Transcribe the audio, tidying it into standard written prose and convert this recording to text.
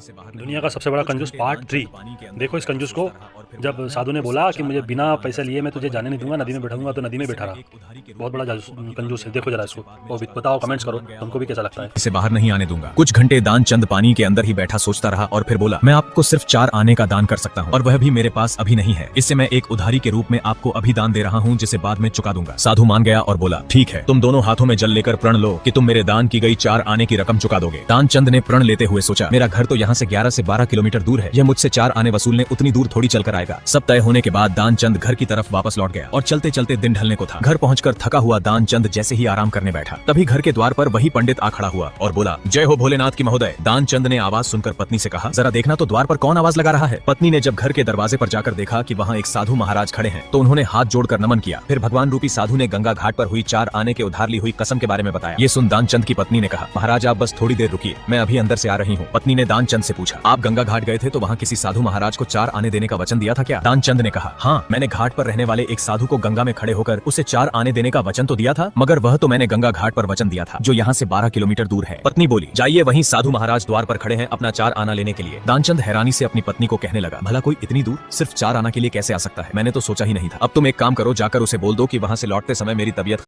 दुनिया का सबसे बड़ा कंजूस पार्ट 3। देखो इस कंजूस को, जब साधु ने बोला कि मुझे बिना पैसे लिए मैं तुझे जाने नहीं दूंगा, नदी में बैठाऊंगा, तो नदी में बैठा रहा। बहुत बड़ा कंजूस है। देखो जरा इसको और बताओ, कमेंट्स करो तुमको भी कैसा लगता है। इसे बाहर नहीं आने दूंगा। कुछ घंटे दानचंद पानी के अंदर ही बैठा सोचता रहा और फिर बोला, मैं आपको सिर्फ 4 आने का दान कर सकता हूँ और वह भी मेरे पास अभी नहीं है। इससे मैं एक उधारी के रूप में आपको अभी दान दे रहा हूँ, जिसे बाद में चुका दूंगा। साधु मान गया और बोला, ठीक है, तुम दोनों हाथों में जल लेकर प्रण लो कि तुम मेरे दान की गई 4 आने की रकम चुका दोगे। दानचंद ने प्रण लेते हुए सोचा, मेरा घर तो यहाँ से 11 से 12 किलोमीटर दूर है, यह मुझसे 4 आने वसूलने उतनी दूर थोड़ी चलकर आएगा। सब तय होने के बाद दानचंद घर की तरफ वापस लौट गया और चलते चलते दिन ढलने को था। घर पहुंचकर थका हुआ दानचंद जैसे ही आराम करने बैठा, तभी घर के द्वार पर वही पंडित आ खड़ा हुआ और बोला, जय हो भोलेनाथ की महोदय। दानचंद ने आवाज सुनकर पत्नी से कहा, जरा देखना तो द्वार पर कौन आवाज लगा रहा है। पत्नी ने जब घर के दरवाजे पर जाकर देखा कि वहाँ एक साधु महाराज खड़े हैं, तो उन्होंने हाथ जोड़कर नमन किया। फिर भगवान रूपी साधु ने गंगा घाट पर हुई 4 आने के उधार ली हुई कसम के बारे में बताया। ये सुन दानचंद की पत्नी ने कहा, महाराज आप बस थोड़ी देर रुकिए, मैं अभी अंदर से आ रही हूँ। पत्नी ने दानचंद से पूछा, आप गंगा घाट गए थे तो वहाँ किसी साधु महाराज को 4 आने देने का वचन दिया था क्या? दानचंद ने कहा, हाँ, मैंने घाट पर रहने वाले एक साधु को गंगा में खड़े होकर उसे 4 आने देने का वचन तो दिया था, मगर वह तो मैंने गंगा घाट पर वचन दिया था जो यहाँ से 12 किलोमीटर दूर है। पत्नी बोली, जाइए, वहीं साधु महाराज द्वार पर खड़े हैं अपना 4 आना लेने के लिए। दानचंद हैरानी से अपनी पत्नी को कहने लगा, भला कोई इतनी दूर सिर्फ 4 आना के लिए कैसे आ सकता है? मैंने तो सोचा ही नहीं था। अब तुम एक काम करो, जाकर उसे बोल दो कि वहाँ से लौटते समय मेरी तबीयत